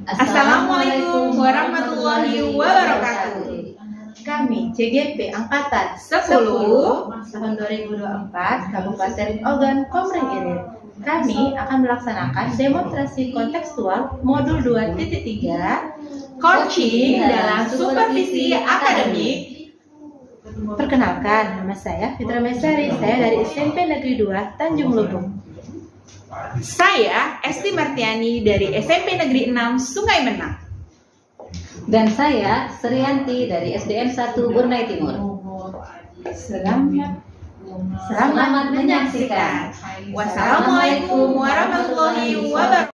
Assalamualaikum warahmatullahi wabarakatuh. Kami CGP Angkatan 10 tahun 2024 Kabupaten Ogan Komering Ilir. Kami akan melaksanakan demonstrasi kontekstual modul 2.3 coaching dalam supervisi akademik. Perkenalkan, nama saya Fitra Mesari. Saya dari SMP Negeri 2 Tanjung Lubuk. Saya Esti Martiani dari SMP Negeri 6 Sungai Menang. Dan saya Serianti dari SDN 1 Burnai Timur. Selamat menyaksikan. Wassalamualaikum warahmatullahi wabarakatuh.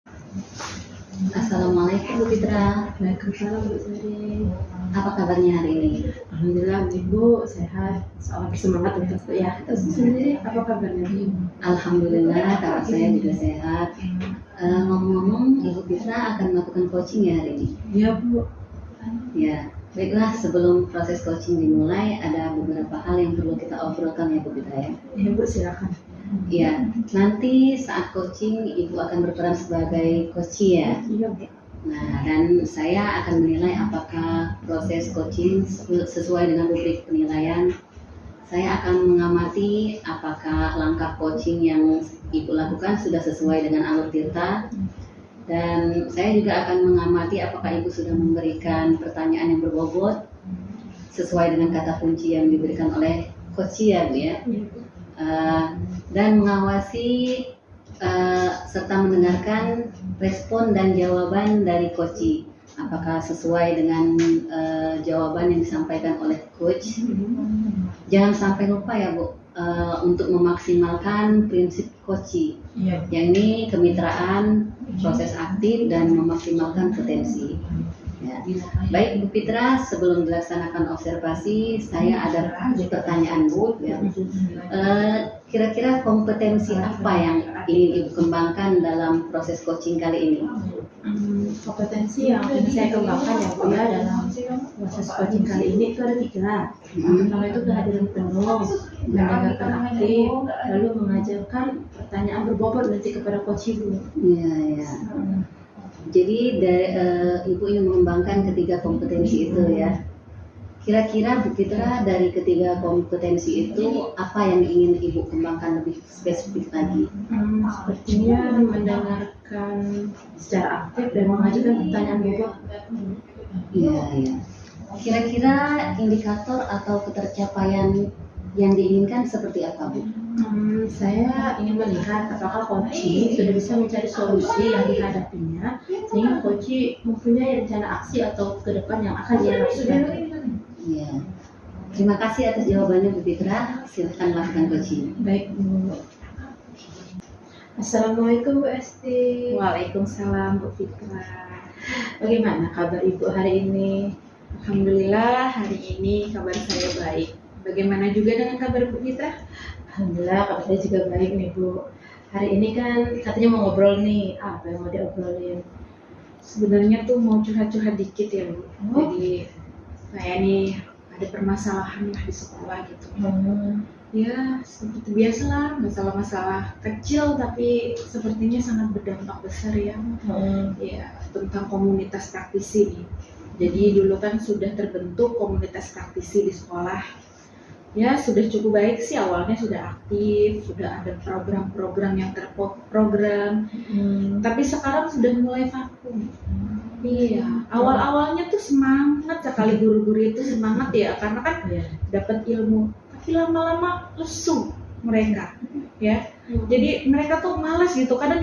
Assalamualaikum Bu Fitra. Waalaikumsalam Bu Sari. Apa kabarnya hari ini? Alhamdulillah Ibu sehat, selamat bersemangat untuk kuliah. Terus sendiri apa kabarnya Ibu? Alhamdulillah kakak saya juga sehat. Ngomong-ngomong, Ibu Fitra akan melakukan coaching ya hari ini? Iya Bu. Ya, baiklah, sebelum proses coaching dimulai ada beberapa hal yang perlu kita obrolkan ya Bu Fitra ya. Iya Bu, silakan. Ya, nanti saat coaching Ibu akan berperan sebagai coach ya. Iya Bu. Nah, dan saya akan menilai apakah proses coaching sesuai dengan rubrik penilaian. Saya akan mengamati apakah langkah coaching yang Ibu lakukan sudah sesuai dengan alur tirta. Dan saya juga akan mengamati apakah Ibu sudah memberikan pertanyaan yang berbobot sesuai dengan kata kunci yang diberikan oleh coach ya Bu ya. Dan mengawasi serta mendengarkan respon dan jawaban dari coach. Apakah sesuai dengan jawaban yang disampaikan oleh coach? Jangan sampai lupa ya Bu, untuk memaksimalkan prinsip coach, yang ini kemitraan, proses aktif dan memaksimalkan potensi. Ya. Baik Bu Fitra, sebelum dilaksanakan observasi, saya ada pertanyaan Bu. Ya. Kira-kira kompetensi apa yang ingin Ibu kembangkan dalam proses coaching kali ini? Kompetensi yang ingin saya kembangkan ya Bu ya dalam proses coaching kali ini itu ada 3. Pertama itu kehadiran penuh, mendengarkan aktif, lalu mengajarkan pertanyaan berbobot nanti kepada coach Ibu. Iya, ya. Jadi Ibu ingin mengembangkan ketiga kompetensi itu ya. Kira-kira Bu Fitra dari ketiga kompetensi itu apa yang ingin Ibu kembangkan lebih spesifik lagi? Sepertinya mendengarkan secara aktif dan mengajukan pertanyaan bobot. Iya, iya. Kira-kira indikator atau ketercapaian yang diinginkan seperti apa Bu? Saya ingin melihat apakah coach sudah bisa mencari solusi yang dihadapinya sehingga coach mempunyai rencana aksi atau ke depan yang akan dia lakukan. Iya. Terima kasih atas jawabannya Bu Fitra. Silakan lakukan coaching. Baik Bu. Assalamualaikum Bu Esti. Waalaikumsalam Bu Fitra. Bagaimana kabar Ibu hari ini? Alhamdulillah hari ini kabar saya baik. Bagaimana juga dengan kabar Bu Fitra? Alhamdulillah kabar saya juga baik nih Bu. Hari ini kan katanya mau ngobrol nih, apa yang mau diobrolin? Sebenarnya tuh mau curhat-curhat dikit ya Bu. Jadi kayak nih ada permasalahan lah di sekolah gitu. Ya seperti biasa lah, masalah-masalah kecil tapi sepertinya sangat berdampak besar ya. Ya tentang komunitas praktisi nih. Jadi dulu kan sudah terbentuk komunitas praktisi di sekolah. Ya sudah cukup baik sih, awalnya sudah aktif, sudah ada program-program yang terprogram. Tapi sekarang sudah mulai vakum. Iya, awal-awalnya tuh semangat sekali guru-guru itu semangat ya, karena kan dapat ilmu. Tapi lama-lama lesu mereka, ya. Jadi mereka tuh malas gitu. Kadang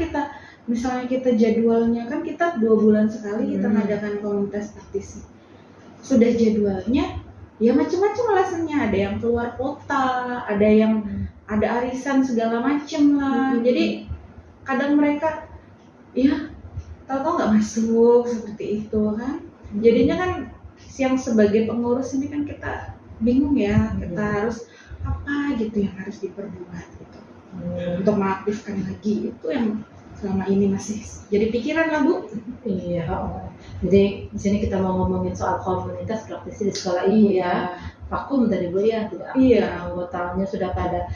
misalnya kita jadwalnya kan kita 2 bulan sekali kita ngadakan komunitas praktisi. Sudah jadwalnya, ya macam-macam alasannya. Ada yang keluar kota, ada yang ada arisan segala macam lah. Jadi kadang mereka, ya tahu-tahu nggak masuk seperti itu kan. Jadinya kan yang sebagai pengurus ini kan kita bingung ya, kita harus apa gitu yang harus diperbuat gitu untuk mengaktifkan lagi itu yang selama ini masih jadi pikiran lah Bu. Iya. Jadi di sini kita mau ngomongin soal komunitas praktisi di sekolah Ibu ya. Vakum tadi Bu ya, tidak anggotanya sudah pada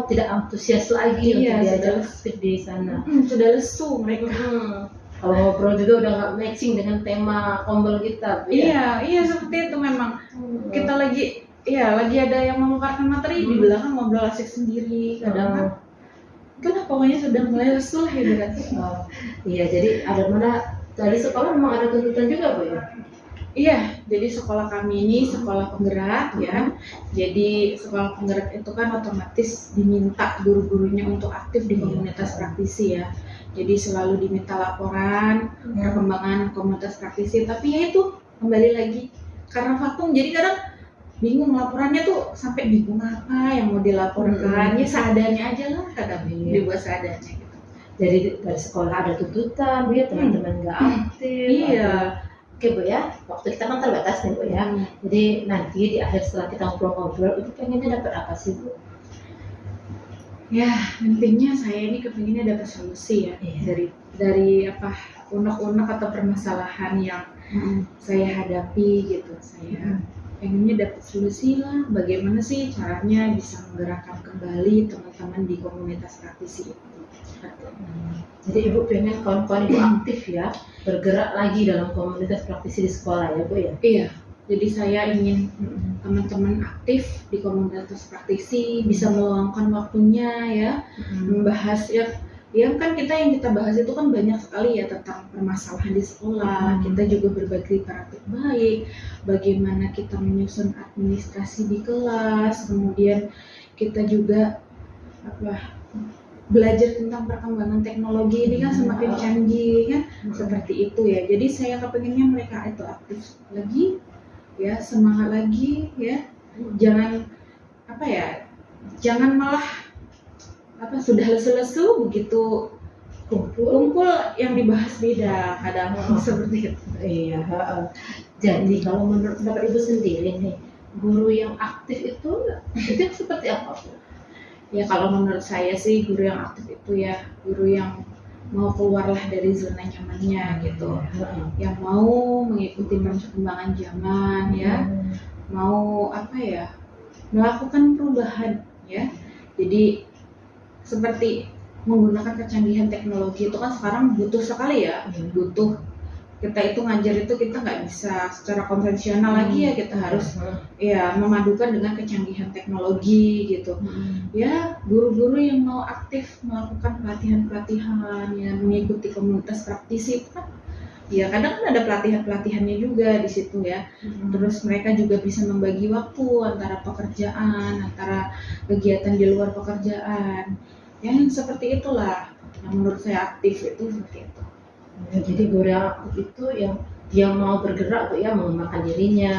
tidak antusias lagi untuk diajak di sana. Sudah lesu mereka. Kalau ngobrol juga udah nggak matching dengan tema kombel kita, Bu, ya? Iya seperti itu memang. Kita lagi ada yang mengeluarkan materi di belakang ngobrol asik sendiri. Kadang itulah pokoknya sudah mulai lesu lah ibaratnya. Iya, jadi ada mana dari sekolah memang ada tuntutan juga, Bu, ya? Iya, jadi sekolah kami ini sekolah penggerak ya. Jadi sekolah penggerak itu kan otomatis diminta guru-gurunya untuk aktif di komunitas praktisi ya. Jadi selalu diminta laporan perkembangan komunitas praktisi. Tapi ya itu kembali lagi karena vakum. Jadi kadang bingung laporannya tuh sampai bingung apa yang mau dilaporkan. Ya seadanya aja lah kadang dibuat seadanya gitu. Jadi dari sekolah ada tuntutan, Bu, ya, teman-teman nggak aktif. Iya. Oke, Bu, ya, waktu kita kan terbatas nih, Bu, ya. Jadi nanti di akhir setelah kita ngobrol-ngobrol, Ibu pengennya dapat apa sih, Bu? Ya, intinya saya ini kepinginnya dapat solusi ya. Dari apa unek-unek atau permasalahan yang saya hadapi gitu. Saya pengennya dapat solusi lah. Bagaimana sih caranya bisa menggerakkan kembali teman-teman di komunitas praktisi itu. Jadi Ibu pengen kawan-kawan Ibu aktif ya, bergerak lagi dalam komunitas praktisi di sekolah ya, Bu, ya? Iya, jadi saya ingin teman-teman aktif di komunitas praktisi, bisa meluangkan waktunya ya, membahas ya kan yang kita bahas itu kan banyak sekali ya tentang permasalahan di sekolah. Kita juga berbagi praktik baik, bagaimana kita menyusun administrasi di kelas, kemudian kita juga belajar tentang perkembangan teknologi ini kan semakin canggih kan, seperti itu ya. Jadi saya kepengennya mereka itu aktif lagi ya, semangat lagi ya. Jangan malah sudah lesu-lesu begitu kumpul yang dibahas beda kadang seperti itu. Iya. Jadi kalau menurut pendapat Ibu sendiri nih, guru yang aktif itu seperti apa, Bu? Ya kalau menurut saya sih guru yang aktif itu ya guru yang mau keluarlah dari zona nyamannya gitu, yang mau mengikuti perkembangan zaman ya, mau melakukan perubahan ya. Jadi seperti menggunakan kecanggihan teknologi itu kan sekarang butuh sekali ya, butuh. Kita itu ngajar itu kita nggak bisa secara konvensional lagi ya, kita harus memadukan dengan kecanggihan teknologi gitu. Ya guru-guru yang mau aktif melakukan pelatihan-pelatihan ya, mengikuti komunitas praktisi itu kan ya kadang kan ada pelatihannya juga di situ ya. Terus mereka juga bisa membagi waktu antara pekerjaan, antara kegiatan di luar pekerjaan. Yang seperti itulah yang menurut saya aktif itu seperti itu. Ya, jadi guru yang aktif itu yang mau bergerak, Bu, ya, mengembangkan dirinya,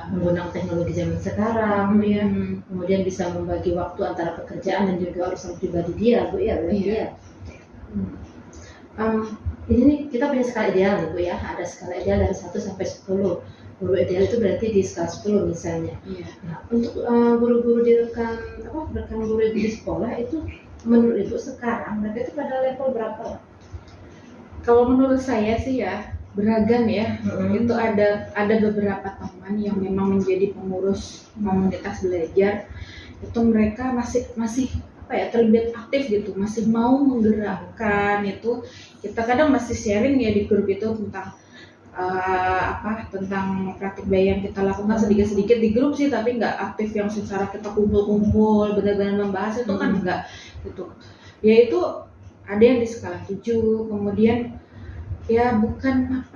menggunakan teknologi zaman sekarang, ya. Kemudian bisa membagi waktu antara pekerjaan dan juga urusan pribadi dia, Bu, ya. Ini nih kita punya skala ideal nih, Bu, ya. Ada skala ideal dari 1 sampai 10. Guru ideal itu berarti di skala 10 misalnya. Nah, untuk guru-guru di rekan guru di sekolah itu menurut Ibu sekarang mereka itu pada level berapa? Kalau menurut saya sih ya beragam ya. Itu ada beberapa teman yang memang menjadi pengurus komunitas belajar, itu mereka masih terlibat aktif gitu, masih mau menggerakkan itu. Kita kadang masih sharing ya di grup itu tentang tentang praktik bayi yang kita lakukan sedikit-sedikit di grup sih, tapi nggak aktif yang secara kita kumpul-kumpul benar-benar membahas itu kan enggak gitu. Ya itu ada yang di skala 7, kemudian ya bukan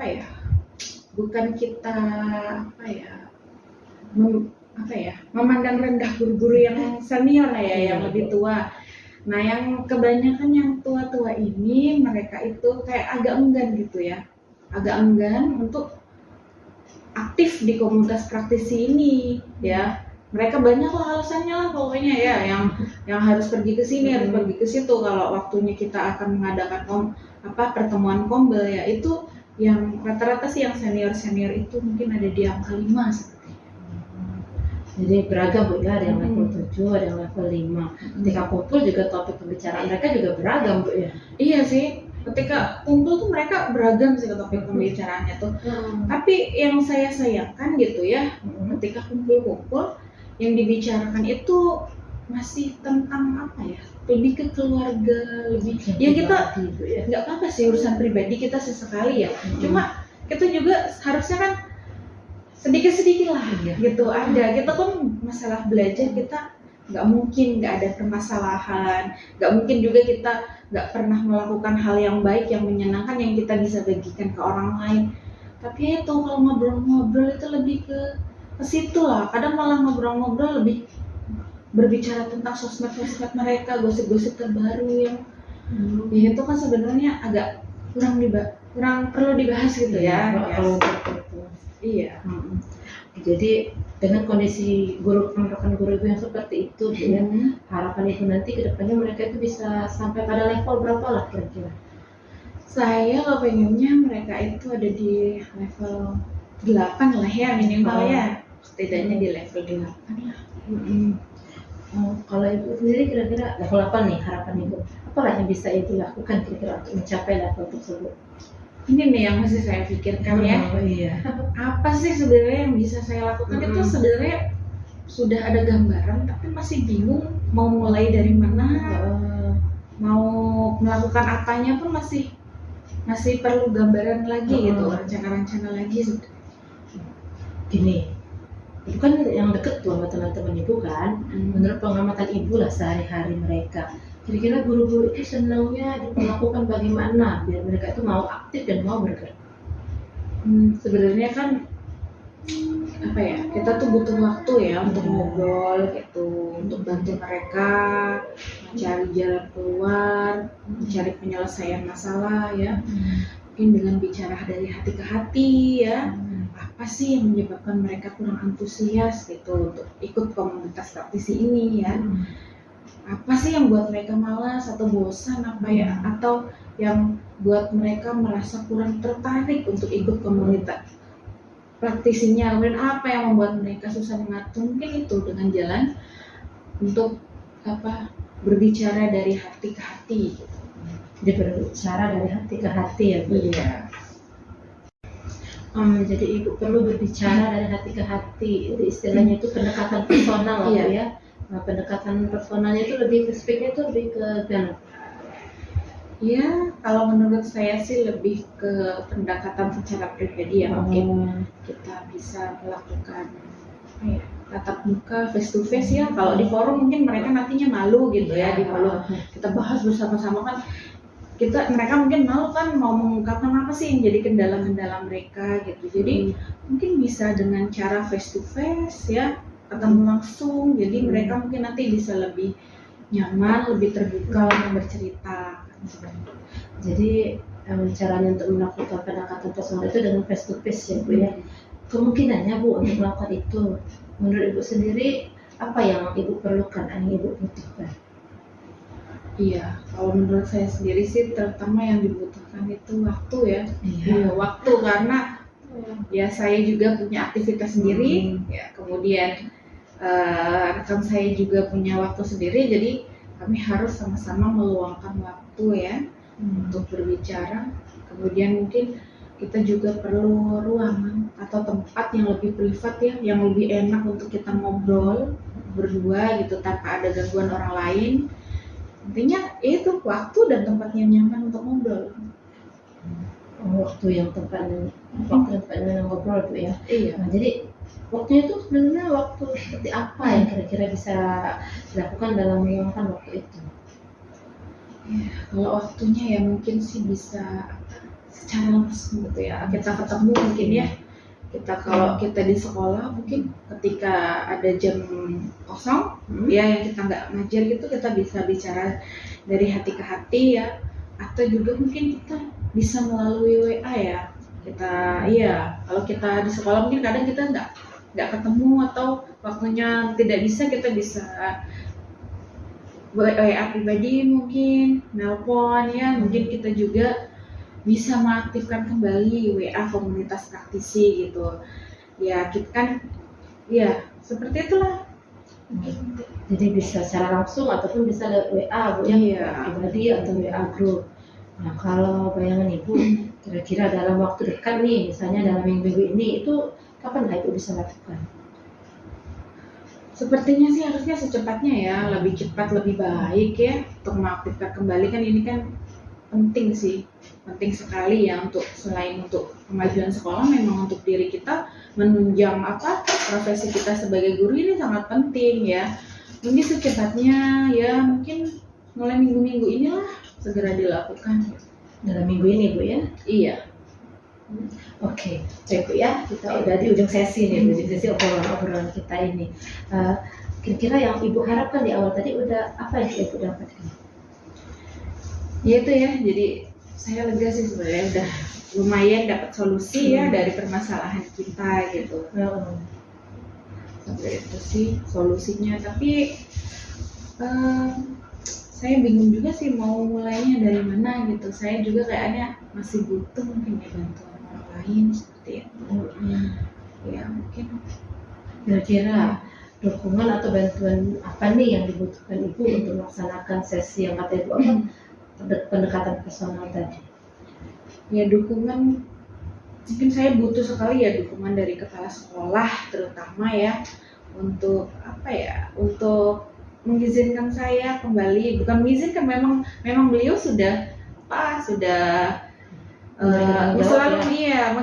kita memandang rendah guru-guru yang senior ya, yang lebih tua. Nah yang kebanyakan yang tua-tua ini mereka itu kayak agak enggan gitu ya, agak enggan untuk aktif di komunitas praktisi ini ya. Mereka banyak lah alasannya lah pokoknya ya, yang harus pergi ke sini, harus pergi ke situ. Kalau waktunya kita akan mengadakan pertemuan kombel ya, itu yang rata-rata sih yang senior itu mungkin ada di angka 5 seperti itu. Jadi beragam, Bu, ya, ada yang level 7, ada yang level 5. Ketika kumpul juga topik pembicaraan mereka juga beragam, Bu, ya. Iya sih, ketika kumpul tuh mereka beragam sih topik pembicaraannya tuh. Tapi yang saya sayangkan gitu ya, ketika kumpul-kumpul yang dibicarakan itu masih tentang apa ya, lebih ke keluarga, lebih ya kita nggak apa-apa sih urusan pribadi kita sesekali ya, cuma kita juga harusnya kan sedikit-sedikit lah gitu ada, kita kan masalah belajar kita nggak mungkin nggak ada permasalahan, nggak mungkin juga kita nggak pernah melakukan hal yang baik yang menyenangkan yang kita bisa bagikan ke orang lain. Tapi itu kalau ngobrol-ngobrol itu lebih ke situ lah, kadang malah ngobrol-ngobrol lebih berbicara tentang sosmed mereka, gosip-gosip terbaru yang ya itu kan sebenarnya agak kurang perlu dibahas gitu ya. Iya. Jadi dengan kondisi rekan guru ibu yang seperti itu, ya, harapan ibu nanti kedepannya mereka itu bisa sampai pada level berapa lah kira-kira? Saya pengennya mereka itu ada di level 8 lah ya minimal ya, setidaknya di level 8 lah. Kalau ibu sendiri kira-kira level 8 nih harapan ibu, apalah yang bisa ibu lakukan kira-kira untuk mencapai level tersebut? Ini nih yang masih saya pikirkan ya. Apa sih sebenarnya yang bisa saya lakukan? Itu sebenarnya sudah ada gambaran tapi masih bingung mau mulai dari mana, mau melakukan apanya pun masih perlu gambaran lagi gitu, rencana-rencana lagi. Gini, itu kan yang deket tuh sama teman-teman ibu kan, menurut pengamatan ibu lah sehari-hari mereka, kira-kira guru-guru itu senangnya diperlakukan bagaimana biar mereka itu mau aktif dan mau bergerak? Sebenarnya kan apa ya, kita tuh butuh waktu ya untuk ngobrol gitu, untuk bantu mereka mencari jalan keluar, mencari penyelesaian masalah ya. Mungkin dengan bicara dari hati ke hati ya, apa sih yang menyebabkan mereka kurang antusias gitu untuk ikut komunitas praktisi ini ya, apa sih yang buat mereka malas atau bosan apa ya, atau yang buat mereka merasa kurang tertarik untuk ikut komunitas praktisinya, kemudian apa yang membuat mereka susah mengatur. Mungkin itu dengan jalan untuk berbicara dari hati ke hati gitu. Jadi berbicara dari hati ke hati ya Bu. Iya. Jadi ibu perlu berbicara dari hati ke hati. Jadi istilahnya itu pendekatan personal lah ya. Nah, pendekatan personalnya itu lebih speknya itu lebih ke gimana? Ya, kalau menurut saya sih lebih ke pendekatan secara pribadi ya. Mungkin kita bisa melakukan tatap muka, face to face ya. Kalau di forum mungkin mereka nantinya malu gitu ya, di forum kita bahas bersama-sama kan. Mereka mungkin malu kan mau mengungkapkan apa sih yang jadi kendala-kendala mereka gitu. Jadi mungkin bisa dengan cara face to face ya, ketemu langsung. Jadi mereka mungkin nanti bisa lebih nyaman, lebih terbuka untuk bercerita. Jadi caranya untuk melakukan pendekatan personal itu dengan face to face ya Bu ya. Kemungkinannya Bu untuk melakukan itu, menurut Ibu sendiri apa yang Ibu perlukan, yang Ibu butuhkan? Iya, kalau menurut saya sendiri sih terutama yang dibutuhkan itu waktu ya. Iya, waktu karena ya saya juga punya aktivitas sendiri, ya kemudian rekan saya juga punya waktu sendiri, jadi kami harus sama-sama meluangkan waktu ya untuk berbicara. Kemudian mungkin kita juga perlu ruangan atau tempat yang lebih privat ya, yang lebih enak untuk kita ngobrol berdua gitu tanpa ada gangguan orang lain. Intinya itu waktu dan tempat yang nyaman untuk ngobrol. Waktu yang tempatnya ngobrol Bu ya. Iya. Nah, jadi waktunya itu sebenarnya waktu seperti apa yang kira-kira bisa dilakukan dalam meluangkan waktu itu? Ya, kalau waktunya ya mungkin sih bisa secara langsung gitu ya. Kita ketemu mungkin ya. Kalau kita di sekolah mungkin ketika ada jam kosong ya yang kita nggak ngajar gitu, kita bisa bicara dari hati ke hati ya. Atau juga mungkin kita bisa melalui WA ya. Kalau kita di sekolah mungkin kadang kita nggak ketemu atau waktunya tidak bisa, kita bisa WA pribadi mungkin, nelpon ya. Mungkin kita juga bisa mengaktifkan kembali WA komunitas praktisi gitu. Ya kita kan, ya seperti itulah. Jadi bisa secara langsung ataupun bisa lewat WA Bu ya, pribadi atau WA grup. Nah kalau bayangan Ibu, kira-kira dalam waktu dekat nih, misalnya dalam minggu ini itu kapan lah Ibu bisa lakukan? Sepertinya sih harusnya secepatnya ya, lebih cepat lebih baik ya untuk mengaktifkan kembali, kan ini kan penting sih, penting sekali ya untuk selain untuk kemajuan sekolah, memang untuk diri kita menunjang profesi kita sebagai guru ini sangat penting ya. Mungkin secepatnya ya, mungkin mulai minggu-minggu inilah segera dilakukan. Dalam minggu ini Bu ya? Iya. Oke, baik Bu ya, kita udah di ujung sesi nih, ujung sesi obrolan kita ini. Kira-kira yang Ibu harapkan di awal tadi udah apa yang Ibu dapatkan? Ya itu ya, jadi saya lega sih sebenarnya, udah lumayan dapat solusi ya dari permasalahan kita gitu. Sampai itu sih solusinya, tapi saya bingung juga sih mau mulainya dari mana gitu. Saya juga kayaknya masih butuh mungkin ya bantuan orang lain seperti itu. Ya mungkin Kira-kira dukungan atau bantuan apa nih yang dibutuhkan Ibu untuk melaksanakan sesi yang kata Ibu pendekatan personal tadi? ya dukungan, mungkin saya butuh sekali ya dukungan dari kepala sekolah terutama ya, untuk untuk mengizinkan saya kembali, bukan mengizinkan, memang beliau sudah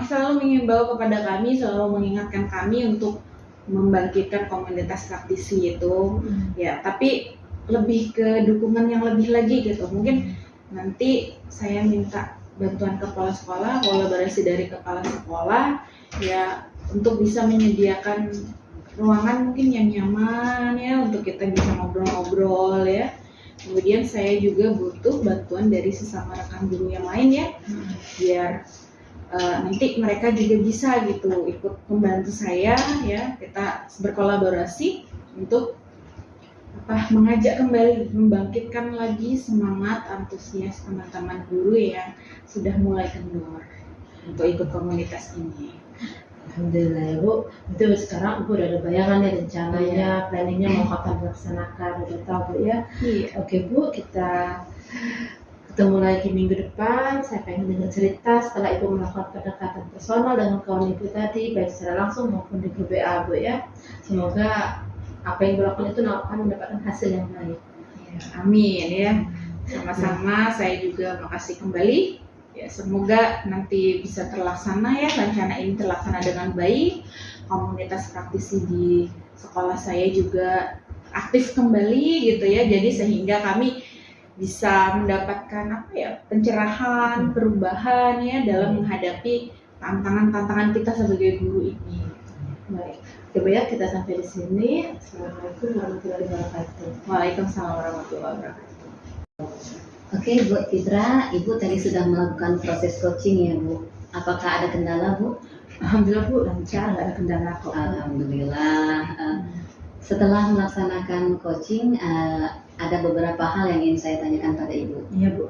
selalu mengimbau kepada kami, selalu mengingatkan kami untuk membangkitkan komunitas praktisi itu ya, tapi lebih ke dukungan yang lebih lagi gitu. Mungkin nanti saya minta bantuan kepala sekolah, kolaborasi dari kepala sekolah ya, untuk bisa menyediakan ruangan mungkin yang nyaman ya untuk kita bisa ngobrol-ngobrol ya. Kemudian saya juga butuh bantuan dari sesama rekan guru yang lain ya, biar nanti mereka juga bisa gitu ikut membantu saya ya, kita berkolaborasi untuk mengajak kembali, membangkitkan lagi semangat antusias teman-teman guru yang sudah mulai kendor untuk ikut komunitas ini. Alhamdulillah ya Bu, itu sekarang Ibu udah ada bayangan ya, rencananya, planningnya mau kapan dilaksanakan, udah tahu Bu ya. Oke Bu, kita ketemu lagi minggu depan. Saya pengen dengar cerita setelah Ibu melakukan pendekatan personal dengan kawan Ibu tadi, baik secara langsung maupun di grup WA Bu ya. Semoga apa yang Ibu lakukan itu akan mendapatkan hasil yang baik. Ya, amin ya. Sama-sama, saya juga makasih kembali. Ya, semoga nanti bisa terlaksana ya, rencana ini terlaksana dengan baik. Komunitas praktisi di sekolah saya juga aktif kembali gitu ya. Jadi sehingga kami bisa mendapatkan pencerahan, perubahan ya dalam menghadapi tantangan-tantangan kita sebagai guru ini. Baik, Ibu ya, kita sampai di sini. Assalamualaikum warahmatullahi wabarakatuh. Waalaikumsalam warahmatullahi wabarakatuh. Oke Bu Fitra, Ibu tadi sudah melakukan proses coaching ya Bu. Apakah ada kendala Bu? Alhamdulillah Bu, lancar, nggak ada kendala kok. Alhamdulillah. Setelah melaksanakan coaching, ada beberapa hal yang ingin saya tanyakan pada Ibu. Iya Bu.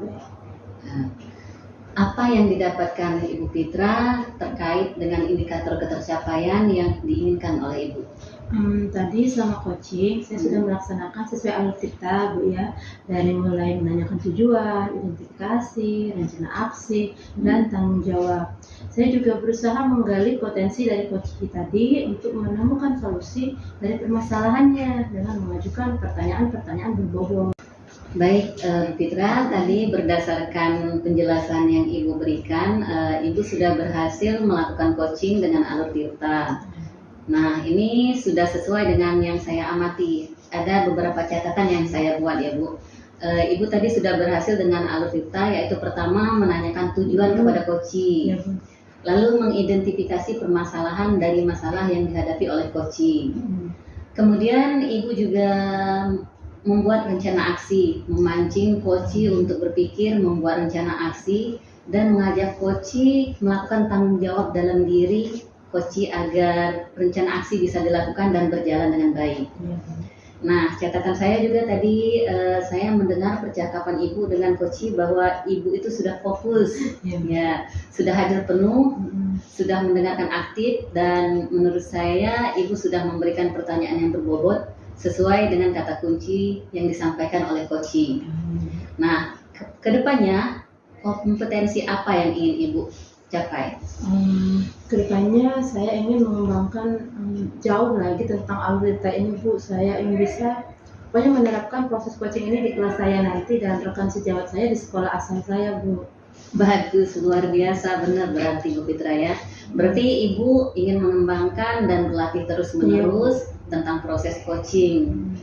Apa yang didapatkan Ibu Fitra terkait dengan indikator ketercapaian yang diinginkan oleh Ibu? Tadi selama coaching saya sudah melaksanakan sesuai alur kita Bu ya, dari mulai menanyakan tujuan, identifikasi, rencana aksi, dan tanggung jawab. Saya juga berusaha menggali potensi dari coaching tadi untuk menemukan solusi dari permasalahannya dengan mengajukan pertanyaan-pertanyaan berbobot. Baik, Fitra, tadi berdasarkan penjelasan yang Ibu berikan, Ibu sudah berhasil melakukan coaching dengan alur Tirta. Nah, ini sudah sesuai dengan yang saya amati. Ada beberapa catatan yang saya buat ya Bu. Ibu tadi sudah berhasil dengan alur Tirta, yaitu pertama menanyakan tujuan kepada coaching, lalu mengidentifikasi permasalahan dari masalah yang dihadapi oleh coaching. Kemudian Ibu juga membuat rencana aksi, memancing coaching untuk berpikir, membuat rencana aksi, dan mengajak coaching melakukan tanggung jawab dalam diri coaching agar rencana aksi bisa dilakukan dan berjalan dengan baik. Nah, catatan saya juga tadi, saya mendengar percakapan Ibu dengan coaching bahwa Ibu itu sudah fokus, ya, sudah hadir penuh, sudah mendengarkan aktif, dan menurut saya Ibu sudah memberikan pertanyaan yang berbobot sesuai dengan kata kunci yang disampaikan oleh coaching. Nah, kedepannya kompetensi apa yang ingin Ibu capai? Kedepannya saya ingin mengembangkan jauh lagi tentang algoritma ini, Bu. Saya ingin bisa pokoknya menerapkan proses coaching ini di kelas saya nanti dan rekan sejawat saya di sekolah asal saya, Bu. Bagus, luar biasa, benar berarti Bu Fitra ya. Berarti Ibu ingin mengembangkan dan berlatih terus-menerus tentang proses coaching.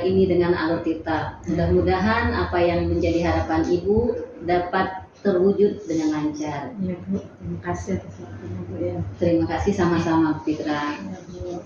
Ini dengan Alur Tirta. Mudah-mudahan apa yang menjadi harapan Ibu dapat terwujud dengan lancar. Ya, Bu. Terima kasih atas waktunya, Bu, ya. Terima kasih sama-sama Bu Fitra. Ya, Bu.